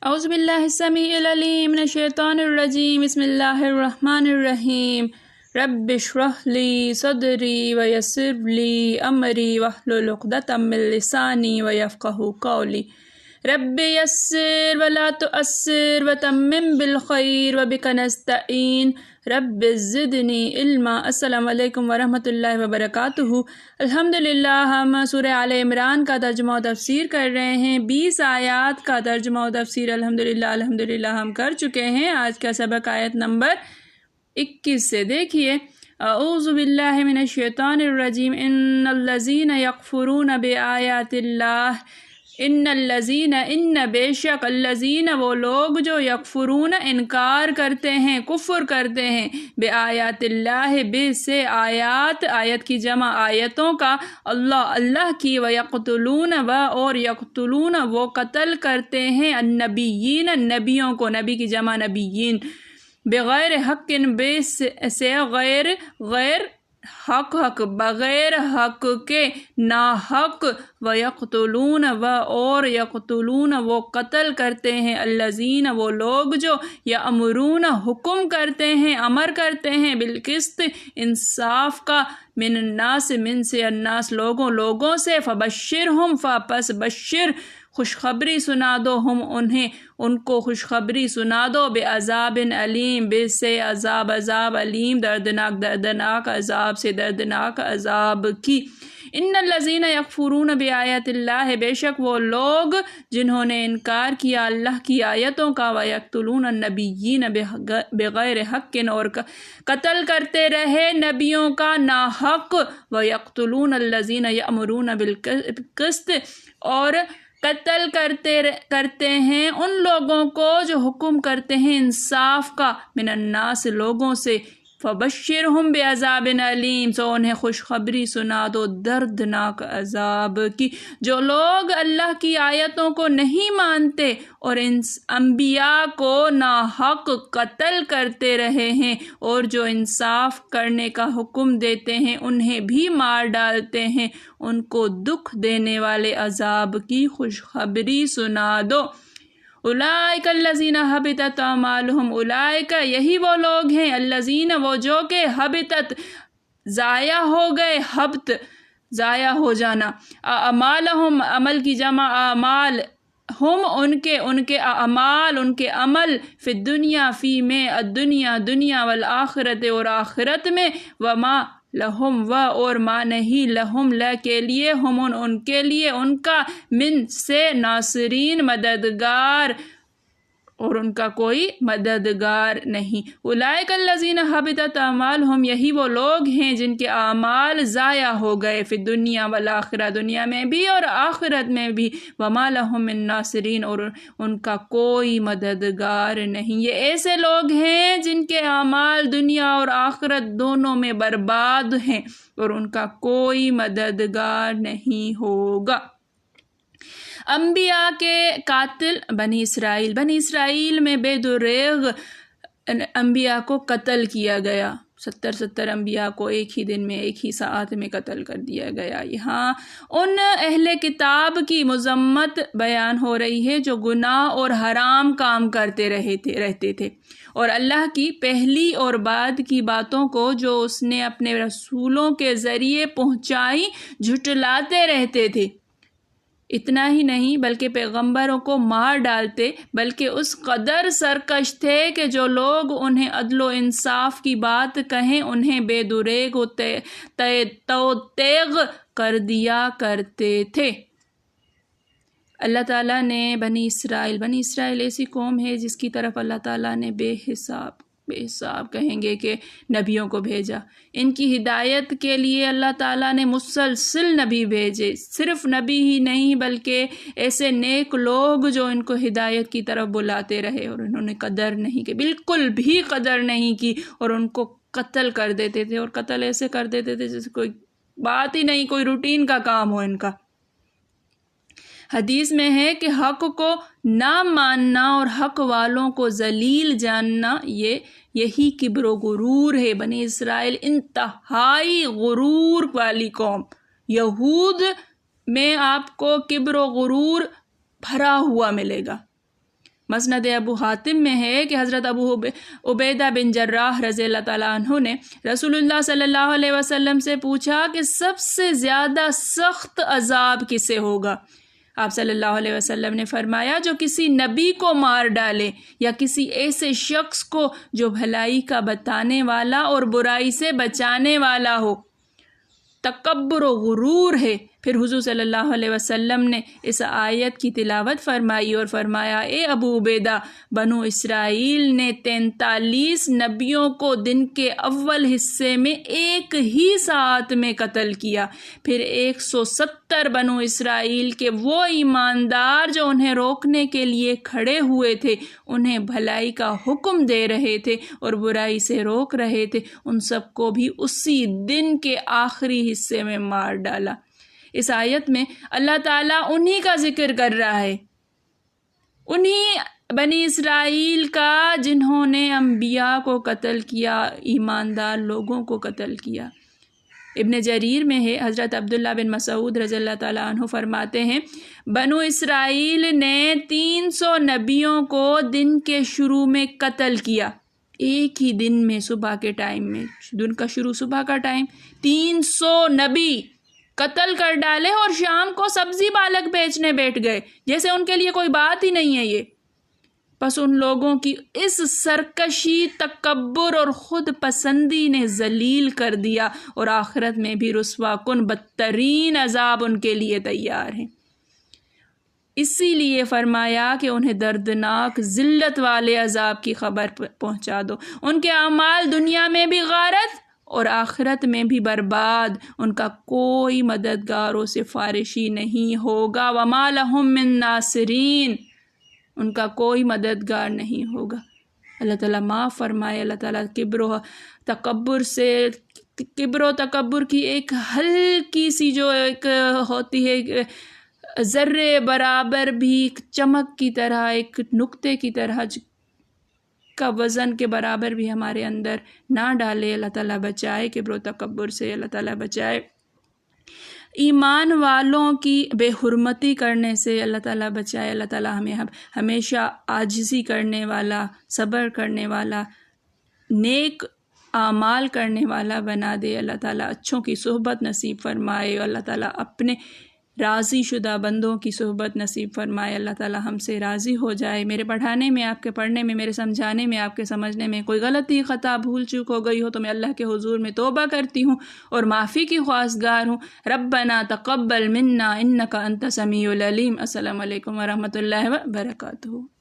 اعوذ باللہ السمیع العلیم من الشیطان الرجیم بسم اللہ الرحمن الرحیم رب اشرح لی صدری ویسر لی امری واحلل عقدۃ من لسانی ویفقہوا قولی رب یسر ولا تؤثر وتمم بالخیر وبک نستعین رب زدنی علما۔ السلام علیکم ورحمۃ اللہ وبرکاتہ۔ الحمدللہ ہم سورہ آل عمران کا ترجمہ و تفسیر کر رہے ہیں۔ 20 آیات کا ترجمہ و تفسیر الحمدللہ ہم کر چکے ہیں۔ آج کا سبق آیت نمبر 21 سے دیکھیے۔ اعوذ باللہ من الشیطان الرجیم ان الذین یکفرون بآیات اللہ ان بے شک الذین وہ لوگ جو یکفرون انکار کرتے ہیں، کفر کرتے ہیں، بآیات اللہ بے سے آیت کی جمع آیتوں کا، اللہ کی، ویقتلون اور یقتلون وہ قتل کرتے ہیں، النبیین نبیوں کو، نبی کی جمع نبیین، بغیر حق بے سے غیر حق بغیر حق کے، ناحق، ویقتلون اور یقتلون وہ قتل کرتے ہیں، الذین وہ لوگ جو یأمرون حکم کرتے ہیں، امر کرتے ہیں، بالقسط انصاف کا، من الناس من سے، الناس لوگوں سے، فبشرہم پس بشر خوشخبری سنا دو ہم ان کو خوشخبری سنا دو، بعذاب علیم بے سے عذاب علیم دردناک عذاب سے، دردناک عذاب کی۔ ان الذین یکفرون بآیات اللہ بے شک وہ لوگ جنہوں نے انکار کیا اللہ کی آیتوں کا، ویقتلون النبیین بغیر حق اور قتل کرتے رہے نبیوں کا ناحق، ویقتلون الذین یأمرون بالقسط اور قتل کرتے ہیں ان لوگوں کو جو حکم کرتے ہیں انصاف کا، من الناس لوگوں سے، فبشرہم بعذاب علیم سو انہیں خوشخبری سنا دو دردناک عذاب کی۔ جو لوگ اللہ کی آیتوں کو نہیں مانتے اور انبیاء کو ناحق قتل کرتے رہے ہیں، اور جو انصاف کرنے کا حکم دیتے ہیں انہیں بھی مار ڈالتے ہیں، ان کو دکھ دینے والے عذاب کی خوشخبری سنا دو۔ اولئک الذین حبطت اعمالہم اولئک یہی وہ لوگ ہیں، الذین وہ جو کہ حبطت ضائع ہو گئے، حبط ضائع ہو جانا، اعمالہم عمل کی جمع اعمال، ہم ان کے اعمال ان کے عمل، فی الدنیا فی میں الدنیا دنیا، والآخرت اور آخرت میں، وما لہم اور ما نہیں، لہم کے لیے، ہم ان کے لیے، ان کا، من سے، ناصرین مددگار، اور ان کا کوئی مددگار نہیں۔ اولئک الذین حبطت اعمالہم یہی وہ لوگ ہیں جن کے اعمال ضائع ہو گئے، فی الدنیا والآخرہ دنیا میں بھی اور آخرت میں بھی، وما لہم من ناصرین اور ان کا کوئی مددگار نہیں۔ یہ ایسے لوگ ہیں جن کے اعمال دنیا اور آخرت دونوں میں برباد ہیں اور ان کا کوئی مددگار نہیں ہوگا۔ انبیاء کے قاتل بنی اسرائیل میں بے دریغ انبیاء کو قتل کیا گیا، 70 انبیاء کو ایک ہی دن میں، ایک ہی ساعت میں قتل کر دیا گیا۔ یہاں ان اہل کتاب کی مذمت بیان ہو رہی ہے جو گناہ اور حرام کام کرتے رہتے تھے، اور اللہ کی پہلی اور بعد کی باتوں کو جو اس نے اپنے رسولوں کے ذریعے پہنچائی جھٹلاتے رہتے تھے۔ اتنا ہی نہیں بلکہ پیغمبروں کو مار ڈالتے، بلکہ اس قدر سرکش تھے کہ جو لوگ انہیں عدل و انصاف کی بات کہیں انہیں بے دریغ و تیغ کر دیا کرتے تھے۔ اللہ تعالیٰ نے بنی اسرائیل ایسی قوم ہے جس کی طرف اللہ تعالیٰ نے بے حساب کہیں گے کہ نبیوں کو بھیجا۔ ان کی ہدایت کے لیے اللہ تعالیٰ نے مسلسل نبی بھیجے، صرف نبی ہی نہیں بلکہ ایسے نیک لوگ جو ان کو ہدایت کی طرف بلاتے رہے، اور انہوں نے قدر نہیں کی، بالکل بھی قدر نہیں کی، اور ان کو قتل کر دیتے تھے، اور قتل ایسے کر دیتے تھے جیسے کوئی بات ہی نہیں، کوئی روٹین کا کام ہو ان کا۔ حدیث میں ہے کہ حق کو نہ ماننا اور حق والوں کو ذلیل جاننا یہی کبر و غرور ہے۔ بنی اسرائیل انتہائی غرور والی قوم، یہود میں آپ کو کبر و غرور بھرا ہوا ملے گا، مسند ابو حاتم میں ہے کہ حضرت ابو عبیدہ بن جراح رضی اللہ تعالیٰ عنہ نے رسول اللہ صلی اللہ علیہ وسلم سے پوچھا کہ سب سے زیادہ سخت عذاب کسے ہوگا؟ آپ صلی اللہ علیہ وسلم نے فرمایا جو کسی نبی کو مار ڈالے یا کسی ایسے شخص کو جو بھلائی کا بتانے والا اور برائی سے بچانے والا ہو، تکبر و غرور ہے۔ پھر حضور صلی اللہ علیہ وسلم نے اس آیت کی تلاوت فرمائی اور فرمایا اے ابو عبیدہ، بنو اسرائیل نے 43 نبیوں کو دن کے اول حصے میں ایک ہی ساعت میں قتل کیا، پھر 170 بنو اسرائیل کے وہ ایماندار جو انہیں روکنے کے لیے کھڑے ہوئے تھے، انہیں بھلائی کا حکم دے رہے تھے اور برائی سے روک رہے تھے، ان سب کو بھی اسی دن کے آخری حصے میں مار ڈالا۔ اس آیت میں اللہ تعالیٰ انہی کا ذکر کر رہا ہے، انہی بنی اسرائیل کا جنہوں نے انبیاء کو قتل کیا، ایماندار لوگوں کو قتل کیا۔ ابن جریر میں ہے، حضرت عبداللہ بن مسعود رضی اللہ تعالیٰ عنہ فرماتے ہیں بنو اسرائیل نے 300 نبیوں کو دن کے شروع میں قتل کیا، ایک ہی دن میں، صبح کے ٹائم میں، دن کا شروع صبح کا ٹائم، 300 نبی قتل کر ڈالے اور شام کو سبزی پالک بیچنے بیٹھ گئے، جیسے ان کے لیے کوئی بات ہی نہیں ہے یہ۔ بس ان لوگوں کی اس سرکشی، تکبر اور خود پسندی نے ذلیل کر دیا اور آخرت میں بھی رسوا کن بدترین عذاب ان کے لیے تیار ہیں۔ اسی لیے فرمایا کہ انہیں دردناک ذلت والے عذاب کی خبر پہنچا دو، ان کے اعمال دنیا میں بھی غارت اور آخرت میں بھی برباد، ان کا کوئی مددگار و سفارشی نہیں ہوگا، وَمَا لَهُم مِّن نَاصِرِينَ، ان کا کوئی مددگار نہیں ہوگا۔ اللہ تعالیٰ معاف فرمائے۔ اللہ تعالیٰ کبر و تکبر کی ایک ہلکی سی جو ایک ہوتی ہے ذرے برابر بھی ایک چمک کی طرح، ایک نقطے کی طرح کا وزن کے برابر بھی ہمارے اندر نہ ڈالے۔ اللہ تعالیٰ بچائے کبر و تکبر سے، اللہ تعالیٰ بچائے ایمان والوں کی بے حرمتی کرنے سے، اللہ تعالیٰ بچائے۔ اللہ تعالیٰ ہمیں ہمیشہ عاجزی کرنے والا، صبر کرنے والا، نیک اعمال کرنے والا بنا دے۔ اللہ تعالیٰ اچھوں کی صحبت نصیب فرمائے، اللہ تعالیٰ اپنے راضی شدہ بندوں کی صحبت نصیب فرمائے۔ اللہ تعالیٰ ہم سے راضی ہو جائے۔ میرے پڑھانے میں، آپ کے پڑھنے میں، میرے سمجھانے میں، آپ کے سمجھنے میں کوئی غلطی، خطا، بھول چوک ہو گئی ہو تو میں اللہ کے حضور میں توبہ کرتی ہوں اور معافی کی خواستگار ہوں۔ ربنا تقبل منا انک انت سمیع العلیم۔ السلام علیکم ورحمۃ اللہ وبرکاتہ۔